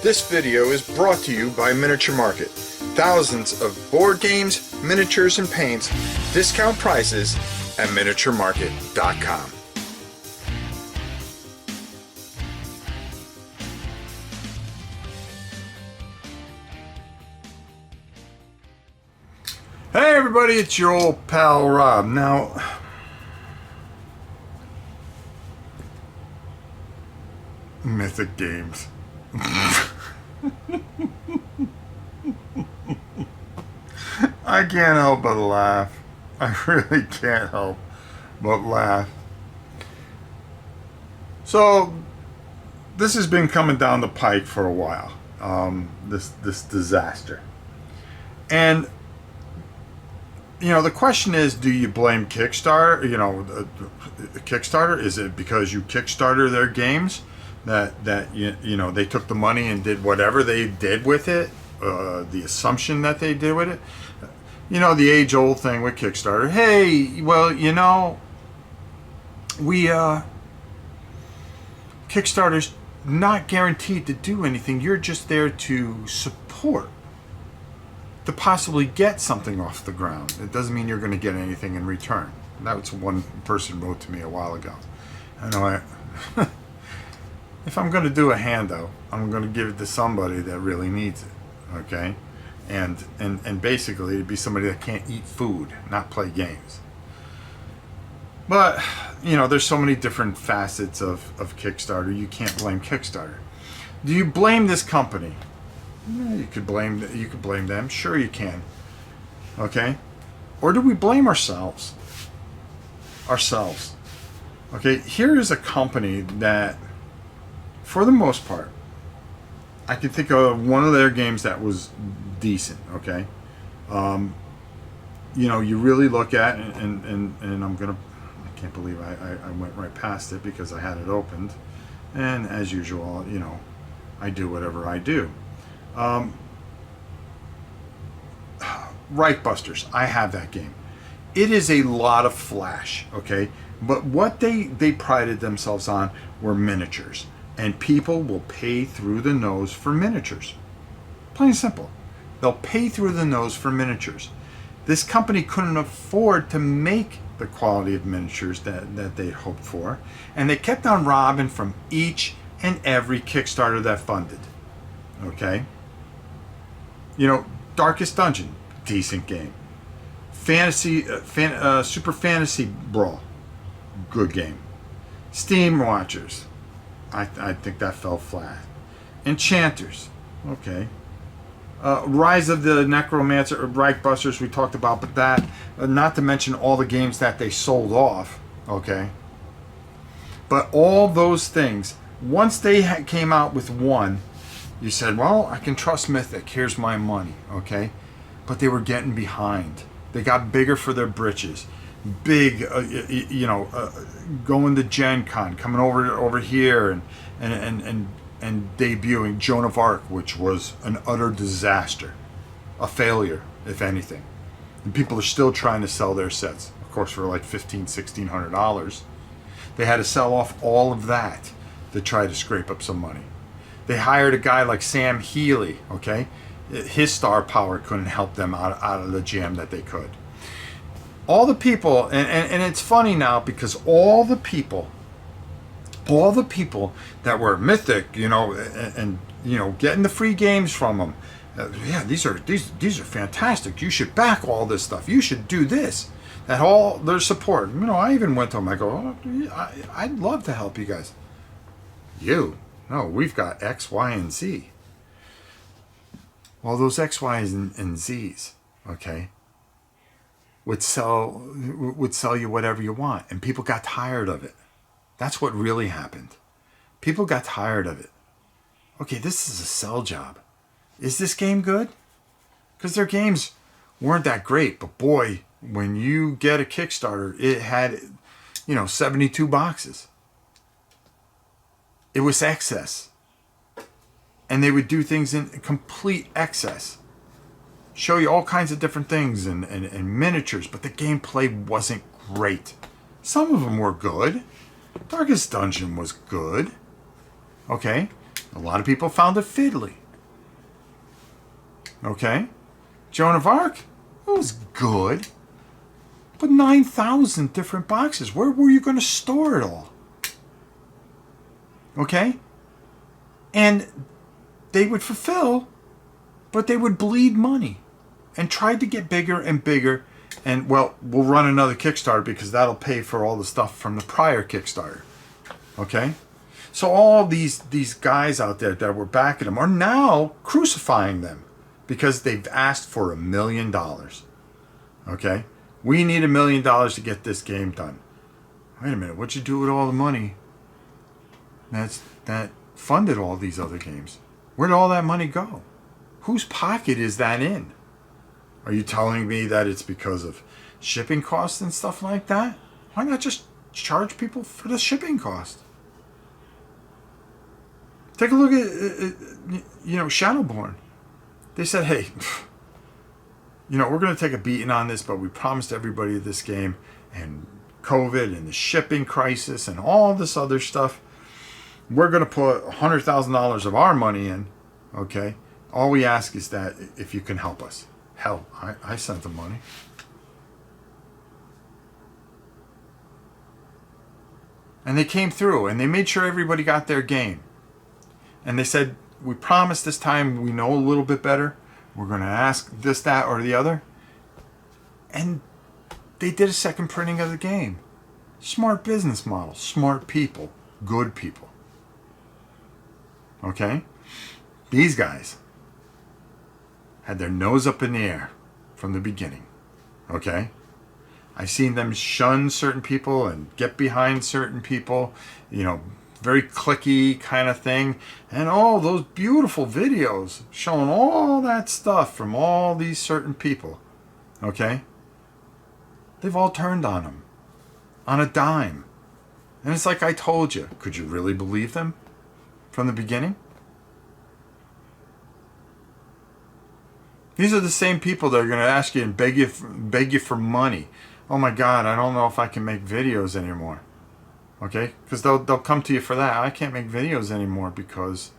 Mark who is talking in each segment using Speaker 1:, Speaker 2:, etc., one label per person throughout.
Speaker 1: This video is brought to you by Miniature Market. Thousands of board games, miniatures, and paints, discount prices at miniaturemarket.com. Hey everybody, it's your old pal Rob. Now, Mythic Games. I can't help but laugh. I really can't help but laugh. So, this has been coming down the pike for a while. This disaster. And you know, the question is, do you blame Kickstarter? You know, Kickstarter? Is it because you Kickstarter their games that you know they took the money and did whatever they did with it? The assumption that they did with it. You know, the age-old thing with Kickstarter. Hey, well, you know, Kickstarter's not guaranteed to do anything. You're just there to support, to possibly get something off the ground. It doesn't mean you're going to get anything in return. That was one person wrote to me a while ago. I know if I'm going to do a handout, I'm going to give it to somebody that really needs it. Okay? And basically it'd be somebody that can't eat food, not play games. But, you know, there's so many different facets of Kickstarter. You can't blame Kickstarter. Do you blame this company? Yeah, you could blame them. Sure you can. Okay? Or do we blame ourselves? Okay, here is a company that, for the most part, I can think of one of their games that was decent, okay? You know, you really look at, and I can't believe I went right past it because I had it opened. And as usual, you know, I do whatever I do. Busters, I have that game. It is a lot of flash, okay? But what they prided themselves on were miniatures. And people will pay through the nose for miniatures. Plain and simple. They'll pay through the nose for miniatures. This company couldn't afford to make the quality of miniatures that they hoped for. And they kept on robbing from each and every Kickstarter that funded. Okay? You know, Darkest Dungeon, decent game. Super Fantasy Brawl, good game. Steam Watchers, I think that fell flat. Enchanters, okay. Rise of the Necromancer, Busters, we talked about, but that, not to mention all the games that they sold off, okay. But all those things, once they came out with one, you said, well, I can trust Mythic, here's my money, okay. But they were getting behind. They got bigger for their britches. Big, you know, going to Gen Con, coming over here and debuting Joan of Arc, which was an utter disaster, a failure, if anything. And people are still trying to sell their sets, of course, for like $1,500–$1,600. They had to sell off all of that to try to scrape up some money. They hired a guy like Sam Healy, okay? His star power couldn't help them out of the jam that they could. All the people, and it's funny now because all the people that were Mythic, you know, and you know, getting the free games from them, yeah, these are fantastic. You should back all this stuff. You should do this. That all their support. You know, I even went to them. I go, oh, I'd love to help you guys. No, we've got X, Y, and Z. Well, those X, Y's, and Z's, okay, would sell you whatever you want, and people got tired of it. That's what really happened. People got tired of it. Okay, this is a sell job. Is this game good? Because their games weren't that great, but boy, when you get a Kickstarter, it had, you know, 72 boxes. It was excess. And they would do things in complete excess. Show you all kinds of different things and miniatures, but the gameplay wasn't great. Some of them were good. Darkest Dungeon was good. Okay. A lot of people found it fiddly. Okay? Joan of Arc, it was good. But 9,000 different boxes. Where were you going to store it all? Okay? And they would fulfill, but they would bleed money. And tried to get bigger and bigger. And, well, we'll run another Kickstarter because that'll pay for all the stuff from the prior Kickstarter. Okay? So all these guys out there that were backing them are now crucifying them because they've asked for $1 million. Okay? We need $1 million to get this game done. Wait a minute, what'd you do with all the money that funded all these other games? Where did all that money go? Whose pocket is that in? Are you telling me that it's because of shipping costs and stuff like that? Why not just charge people for the shipping cost? Take a look at, Shadowborn. They said, hey, we're going to take a beating on this, but we promised everybody this game, and COVID and the shipping crisis and all this other stuff, we're going to put $100,000 of our money in, okay? All we ask is that if you can help us. Hell, I sent the money. And they came through, and they made sure everybody got their game. And they said, we promise this time we know a little bit better. We're going to ask this, that, or the other. And they did a second printing of the game. Smart business model. Smart people. Good people. Okay? These guys had their nose up in the air from the beginning. Okay? I've seen them shun certain people and get behind certain people. Very clicky kind of thing. And all those beautiful videos showing all that stuff from all these certain people. Okay? They've all turned on them. On a dime. And it's like I told you. Could you really believe them from the beginning? These are the same people that are going to ask you and beg you for money. Oh my God, I don't know if I can make videos anymore. Okay? Because they'll come to you for that. I can't make videos anymore because,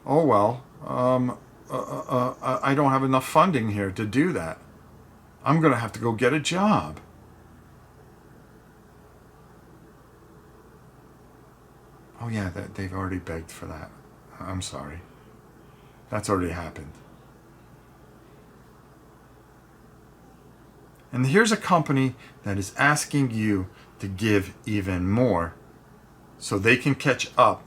Speaker 1: I don't have enough funding here to do that. I'm going to have to go get a job. Oh yeah, they've already begged for that. I'm sorry. That's already happened. And here's a company that is asking you to give even more so they can catch up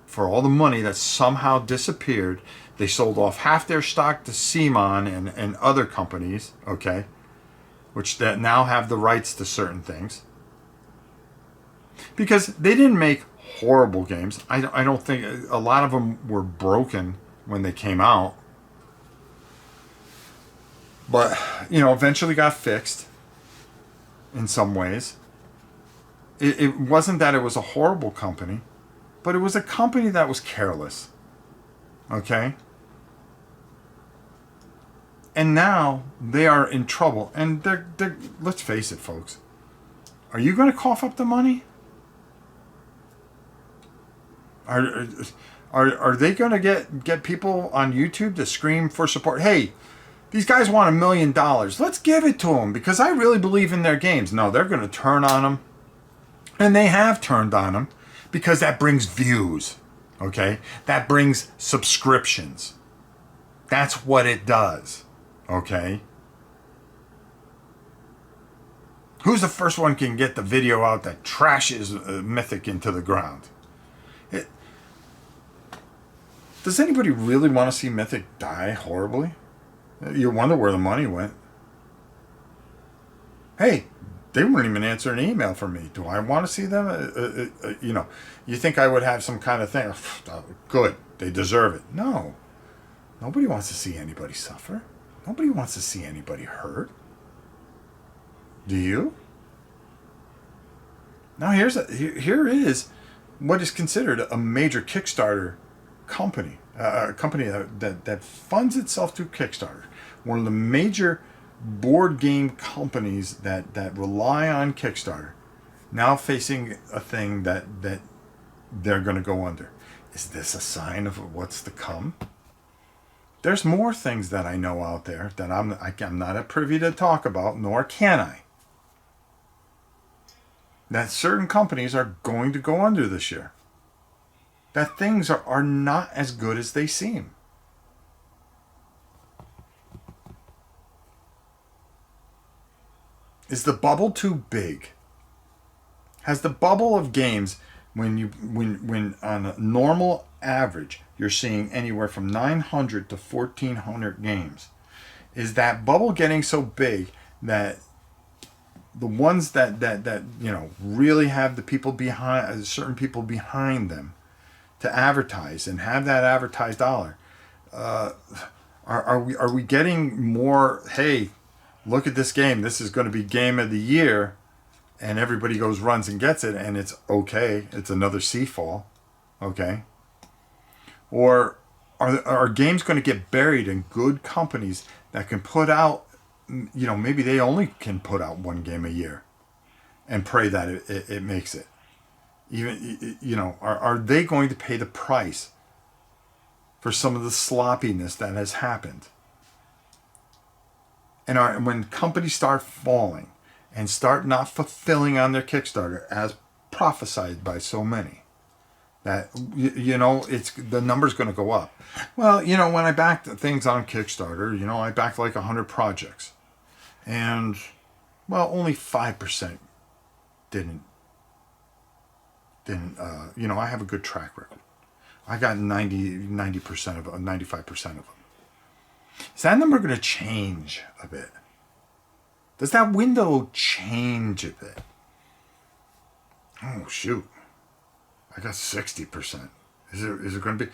Speaker 1: for all the money that somehow disappeared. They sold off half their stock to Simon and other companies, okay, which that now have the rights to certain things. Because they didn't make horrible games. I don't think a lot of them were broken when they came out. But, eventually got fixed in some ways. It wasn't that it was a horrible company, but it was a company that was careless. Okay? And now they are in trouble. And they're let's face it, folks. Are you going to cough up the money? Are they going to get people on YouTube to scream for support? Hey, these guys want $1 million. Let's give it to them because I really believe in their games. No, they're going to turn on them. And they have turned on them because that brings views. Okay? That brings subscriptions. That's what it does. Okay? Who's the first one can get the video out that trashes Mythic into the ground? Does anybody really want to see Mythic die horribly? You wonder where the money went. Hey, they weren't even answering an email from me. Do I want to see them? You think I would have some kind of thing? Good, they deserve it. No. Nobody wants to see anybody suffer. Nobody wants to see anybody hurt. Do you? Now here is what is considered a major Kickstarter company. A company that funds itself through Kickstarter. One of the major board game companies that rely on Kickstarter. Now facing a thing that they're going to go under. Is this a sign of what's to come? There's more things that I know out there that I'm not at privy to talk about, nor can I. That certain companies are going to go under this year. That things are not as good as they seem. Is the bubble too big? Has the bubble of games, when on a normal average you're seeing anywhere from 900 to 1400 games, is that bubble getting so big that the ones that really have the people behind, certain people behind them to advertise and have that advertised dollar, are we getting more, hey, look at this game, this is going to be game of the year, and everybody goes, runs and gets it, and it's okay, it's another Seafall, okay? Or are games going to get buried in good companies that can put out, maybe they only can put out one game a year and pray that it makes it? Even, are they going to pay the price for some of the sloppiness that has happened? And when companies start falling and start not fulfilling on their Kickstarter as prophesied by so many, that it's the number's going to go up. Well, when I backed things on Kickstarter, I backed like 100 projects, and only 5% didn't. I have a good track record. I got 90% of 95% of them. Is that number going to change a bit? Does that window change a bit? Oh, shoot. I got 60%. Is it going to be...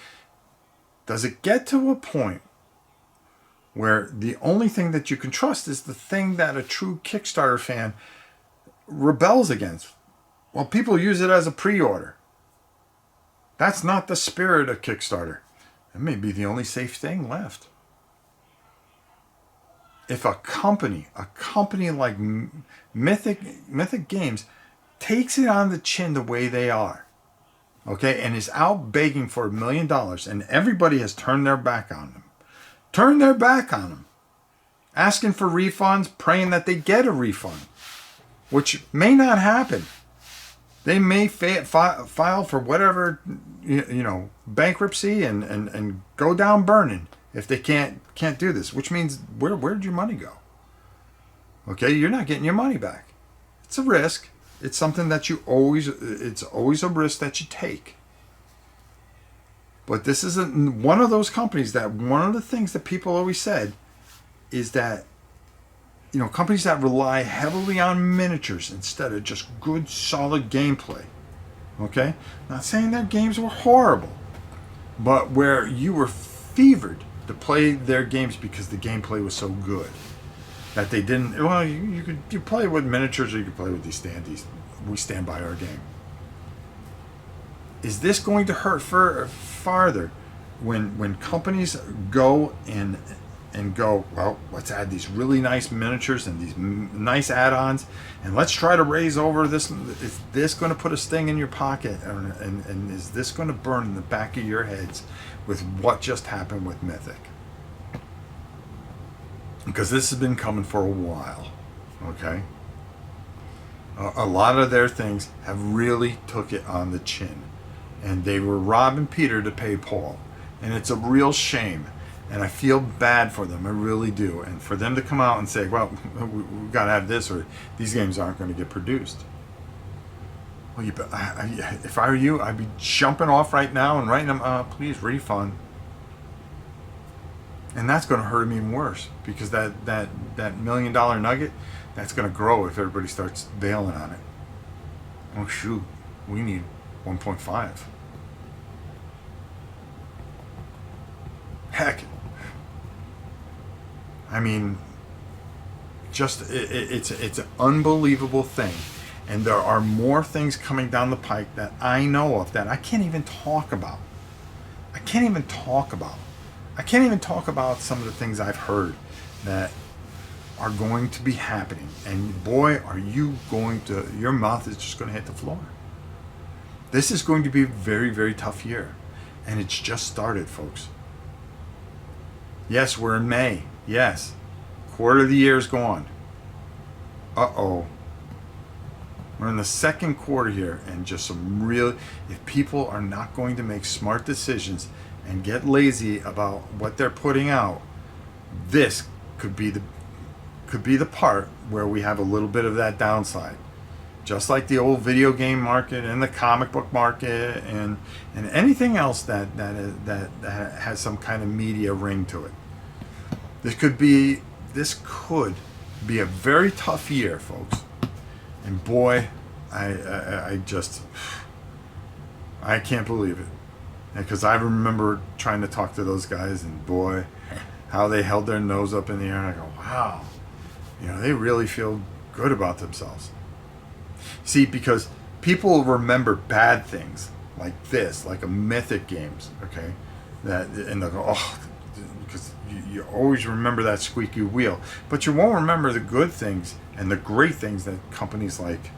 Speaker 1: Does it get to a point where the only thing that you can trust is the thing that a true Kickstarter fan rebels against? Well, people use it as a pre-order. That's not the spirit of Kickstarter. It may be the only safe thing left. If a company like Mythic Games takes it on the chin the way they are, okay, and is out begging for $1 million, and everybody has turned their back on them, asking for refunds, praying that they get a refund, which may not happen. They may file for whatever, bankruptcy and go down burning if they can't do this, which means where'd your money go? Okay, you're not getting your money back. It's a risk. It's something that it's always a risk that you take. But this isn't one of those companies that one of the things that people always said is that, companies that rely heavily on miniatures instead of just good, solid gameplay. Okay? Not saying their games were horrible, but where you were fevered to play their games because the gameplay was so good that they didn't. Well, you play with miniatures or you can play with these standees. We stand by our game. Is this going to hurt farther when companies go and go, well, let's add these really nice miniatures and these nice add-ons, and let's try to raise over this. Is this going to put a sting in your pocket, and is this going to burn in the back of your heads with what just happened with Mythic? Because this has been coming for a while, okay? A lot of their things have really took it on the chin, and they were robbing Peter to pay Paul, and it's a real shame. And I feel bad for them, I really do. And for them to come out and say, well, we've got to have this, or these games aren't going to get produced. Well, if I were you, I'd be jumping off right now and writing them, please refund. And that's going to hurt them even worse, because that $1 million nugget, that's going to grow if everybody starts bailing on it. Oh, shoot, we need 1.5. Heck, I mean, just it's an unbelievable thing, and there are more things coming down the pike that I know of that I can't even talk about. I can't even talk about some of the things I've heard that are going to be happening, and boy, are you going to, your mouth is just going to hit the floor. This is going to be a very, very tough year. And it's just started, folks. Yes, we're in May. Yes. Quarter of the year's gone. Uh-oh. We're in the second quarter here, and just some real, if people are not going to make smart decisions and get lazy about what they're putting out, this could be the part where we have a little bit of that downside. Just like the old video game market and the comic book market and anything else that has some kind of media ring to it. This could be a very tough year, folks. And boy, I can't believe it. Because I remember trying to talk to those guys, and boy, how they held their nose up in the air. And I go, wow, they really feel good about themselves. See, because people remember bad things like this, like a Mythic Games, okay? And they'll go, oh, because you always remember that squeaky wheel. But you won't remember the good things and the great things that companies like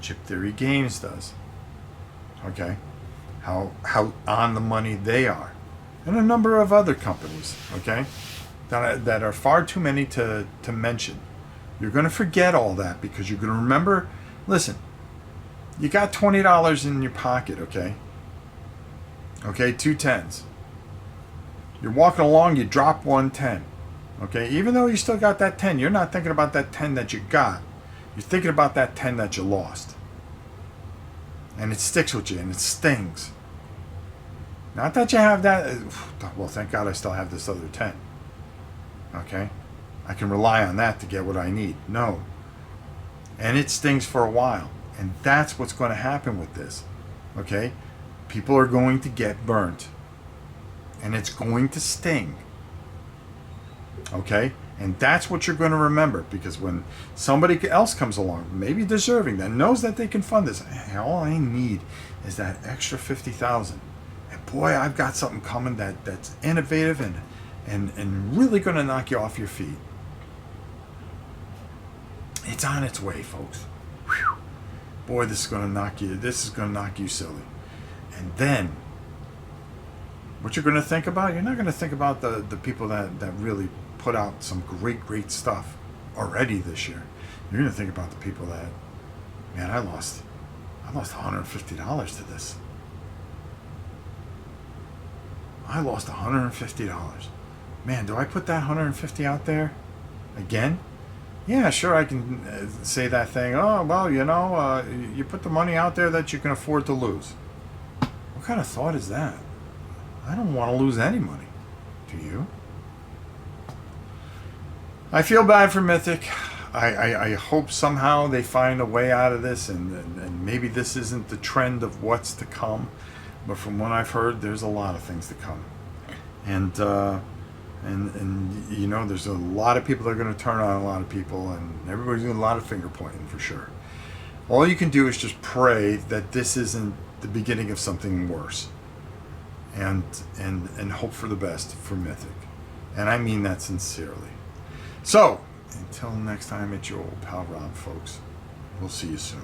Speaker 1: Chip Theory Games does, okay? How on the money they are. And a number of other companies, okay? That are far too many to mention. You're going to forget all that because you're going to remember. Listen, you got $20 in your pocket, okay? Okay, 2 10s. You're walking along, you drop 1 10. Okay, even though you still got that 10, you're not thinking about that 10 that you got. You're thinking about that 10 that you lost. And it sticks with you and it stings. Not that you have that, well, thank God I still have this other 10. Okay? I can rely on that to get what I need. No. And it stings for a while. And that's what's going to happen with this. Okay? People are going to get burnt. And it's going to sting. Okay? And that's what you're going to remember. Because when somebody else comes along, maybe deserving, that knows that they can fund this, all I need is that extra $50,000. And boy, I've got something coming that's innovative and really going to knock you off your feet. It's on its way, folks. Whew. Boy, this is going to knock you silly. And then, what you're going to think about, you're not going to think about the people that really put out some great stuff already this year. You're going to think about the people that, man, I lost $150 to this. I lost $150. Man, do I put that $150 out there again? Yeah, sure, I can say that thing. Oh, well, you put the money out there that you can afford to lose. What kind of thought is that? I don't want to lose any money. Do you? I feel bad for Mythic. I hope somehow they find a way out of this, and maybe this isn't the trend of what's to come. But from what I've heard, there's a lot of things to come. And there's a lot of people that are going to turn on a lot of people, and everybody's doing a lot of finger pointing for sure. All you can do is just pray that this isn't the beginning of something worse, and hope for the best for Mythic. And I mean that sincerely. So, until next time, it's your old pal Rob, folks. We'll see you soon.